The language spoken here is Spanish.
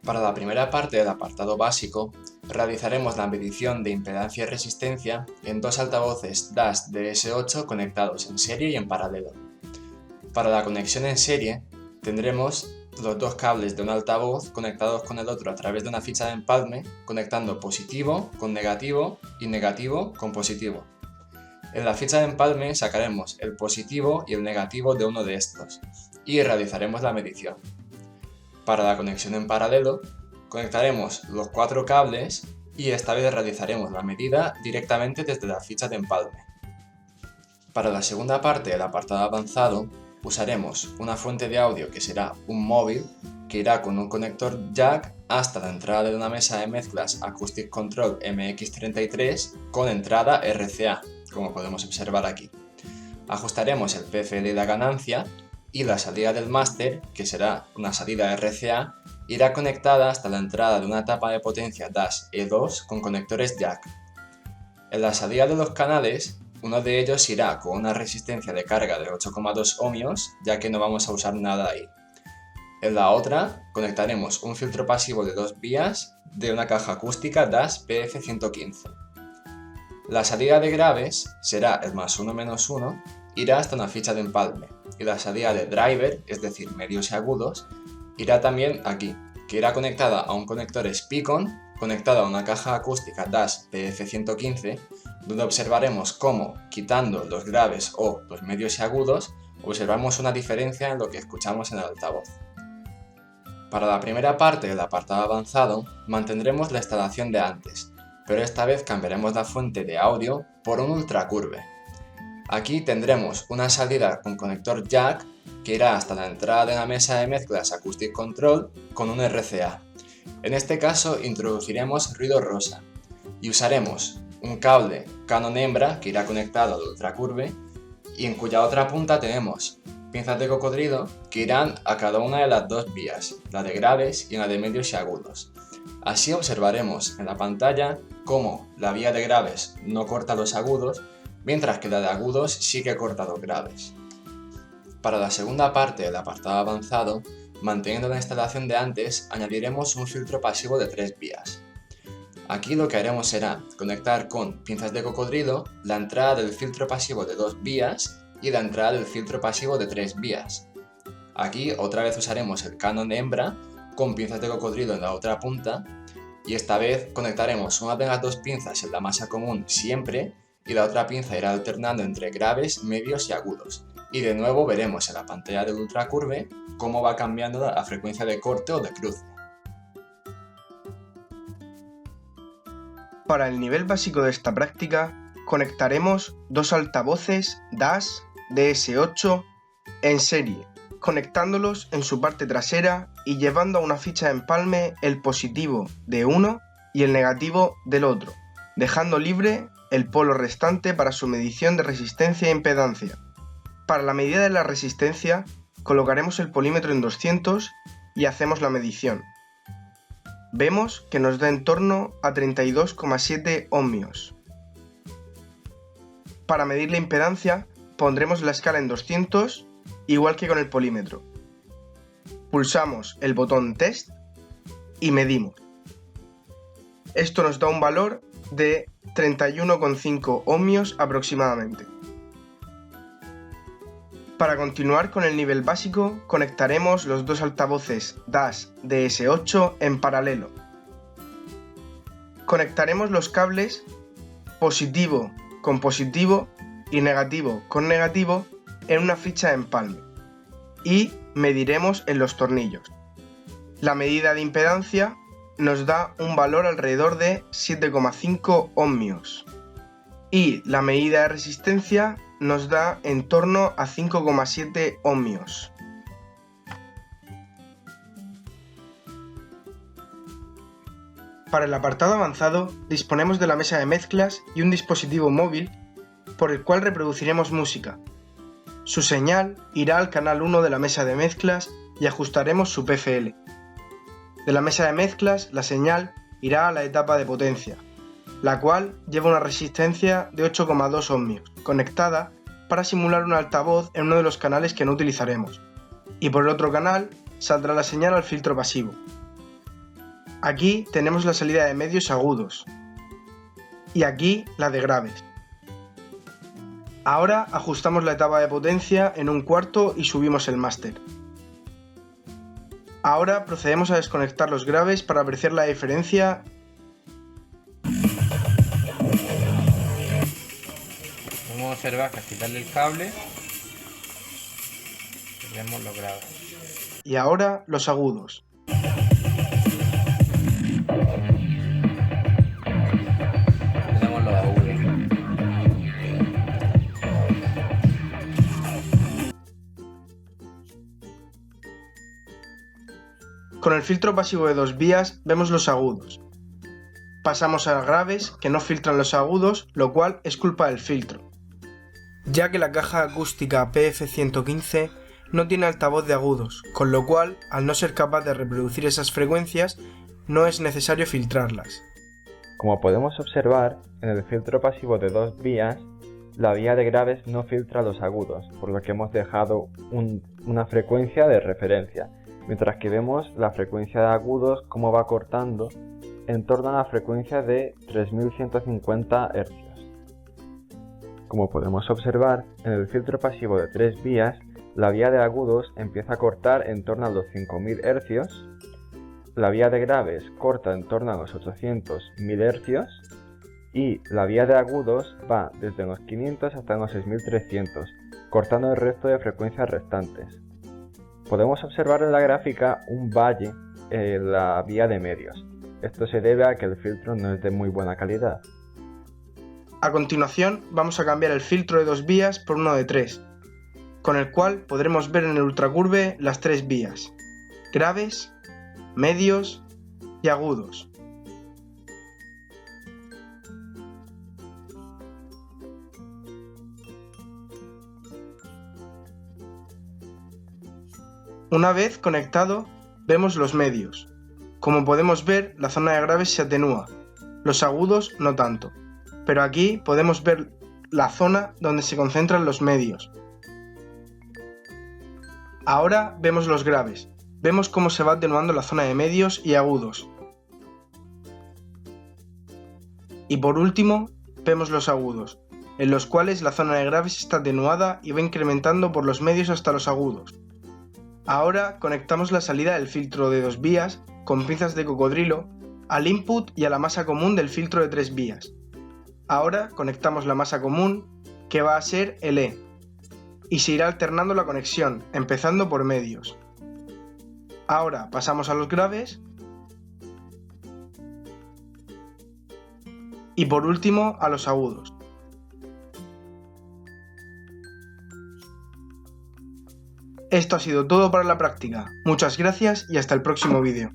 Para la primera parte del apartado básico, realizaremos la medición de impedancia y resistencia en dos altavoces DAS DS8 conectados en serie y en paralelo. Para la conexión en serie, tendremos los dos cables de un altavoz conectados con el otro a través de una ficha de empalme, conectando positivo con negativo y negativo con positivo. En la ficha de empalme sacaremos el positivo y el negativo de uno de estos y realizaremos la medición. Para la conexión en paralelo, conectaremos los cuatro cables y esta vez realizaremos la medida directamente desde la ficha de empalme. Para la segunda parte del apartado avanzado, usaremos una fuente de audio que será un móvil que irá con un conector jack hasta la entrada de una mesa de mezclas Acoustic Control MX33 con entrada RCA, como podemos observar aquí. Ajustaremos el PFL y la ganancia y la salida del máster, que será una salida RCA, irá conectada hasta la entrada de una tapa de potencia DAS E2 con conectores jack. En la salida de los canales, uno de ellos irá con una resistencia de carga de 8,2 ohmios, ya que no vamos a usar nada ahí. En la otra, conectaremos un filtro pasivo de 2 vías de una caja acústica DAS PF115. La salida de graves será el +1-1, irá hasta una ficha de empalme, y la salida de driver, es decir, medios y agudos, irá también aquí, que irá conectada a un conector Spicon, conectada a una caja acústica DAS PF115, donde observaremos cómo, quitando los graves o los medios y agudos, observamos una diferencia en lo que escuchamos en el altavoz. Para la primera parte del apartado avanzado, mantendremos la instalación de antes, pero esta vez cambiaremos la fuente de audio por un ultracurve. Aquí tendremos una salida con conector jack que irá hasta la entrada de la mesa de mezclas Acoustic Control con un RCA. En este caso introduciremos ruido rosa y usaremos un cable Canon hembra que irá conectado al ultracurve y en cuya otra punta tenemos pinzas de cocodrilo que irán a cada una de las dos vías, la de graves y la de medios y agudos. Así observaremos en la pantalla cómo la vía de graves no corta los agudos, mientras que la de agudos sí que corta los graves. Para la segunda parte del apartado avanzado, manteniendo la instalación de antes, añadiremos un filtro pasivo de 3 vías. Aquí lo que haremos será conectar con pinzas de cocodrilo la entrada del filtro pasivo de 2 vías y la entrada del filtro pasivo de 3 vías. Aquí otra vez usaremos el Canon hembra con pinzas de cocodrilo en la otra punta y esta vez conectaremos una de las dos pinzas en la masa común siempre y la otra pinza irá alternando entre graves, medios y agudos. Y de nuevo veremos en la pantalla del ultracurve cómo va cambiando la frecuencia de corte o de cruce. Para el nivel básico de esta práctica, conectaremos dos altavoces DAS DS8 en serie, conectándolos en su parte trasera y llevando a una ficha de empalme el positivo de uno y el negativo del otro, dejando libre el polo restante para su medición de resistencia e impedancia. Para la medida de la resistencia, colocaremos el polímetro en 200 y hacemos la medición. Vemos que nos da en torno a 32,7 ohmios. Para medir la impedancia, pondremos la escala en 200, igual que con el polímetro. Pulsamos el botón Test y medimos. Esto nos da un valor de 31,5 ohmios aproximadamente. Para continuar con el nivel básico, conectaremos los dos altavoces DAS DS8 en paralelo. Conectaremos los cables positivo con positivo y negativo con negativo en una ficha de empalme y mediremos en los tornillos. La medida de impedancia nos da un valor alrededor de 7,5 ohmios y la medida de resistencia nos da en torno a 5,7 ohmios. Para el apartado avanzado disponemos de la mesa de mezclas y un dispositivo móvil por el cual reproduciremos música. Su señal irá al canal 1 de la mesa de mezclas y ajustaremos su PFL. De la mesa de mezclas la señal irá a la etapa de potencia, la cual lleva una resistencia de 8,2 ohmios, conectada para simular un altavoz en uno de los canales que no utilizaremos, y por el otro canal saldrá la señal al filtro pasivo. Aquí tenemos la salida de medios agudos y aquí la de graves. Ahora ajustamos la etapa de potencia en 1/4 y subimos el máster. Ahora procedemos a desconectar los graves para apreciar la diferencia. Podemos observar que al quitarle el cable tenemos los graves. Y ahora los agudos. Tenemos los agudos. Con el filtro pasivo de 2 vías vemos los agudos. Pasamos a graves que no filtran los agudos, lo cual es culpa del filtro, ya que la caja acústica PF115 no tiene altavoz de agudos, con lo cual, al no ser capaz de reproducir esas frecuencias, no es necesario filtrarlas. Como podemos observar, en el filtro pasivo de 2 vías, la vía de graves no filtra los agudos, por lo que hemos dejado una frecuencia de referencia, mientras que vemos la frecuencia de agudos como va cortando en torno a la frecuencia de 3150 Hz. Como podemos observar, en el filtro pasivo de 3 vías, la vía de agudos empieza a cortar en torno a los 5000 Hz, la vía de graves corta en torno a los 800.000 Hz y la vía de agudos va desde los 500 hasta los 6300, cortando el resto de frecuencias restantes. Podemos observar en la gráfica un valle en la vía de medios. Esto se debe a que el filtro no es de muy buena calidad. A continuación vamos a cambiar el filtro de 2 vías por uno de 3, con el cual podremos ver en el ultracurve las 3 vías: graves, medios y agudos. Una vez conectado, vemos los medios. Como podemos ver, la zona de graves se atenúa, los agudos no tanto, pero aquí podemos ver la zona donde se concentran los medios. Ahora vemos los graves, vemos cómo se va atenuando la zona de medios y agudos. Y por último, vemos los agudos, en los cuales la zona de graves está atenuada y va incrementando por los medios hasta los agudos. Ahora conectamos la salida del filtro de 2 vías con pinzas de cocodrilo al input y a la masa común del filtro de 3 vías. Ahora conectamos la masa común, que va a ser el E, y se irá alternando la conexión, empezando por medios. Ahora pasamos a los graves y por último a los agudos. Esto ha sido todo para la práctica. Muchas gracias y hasta el próximo vídeo.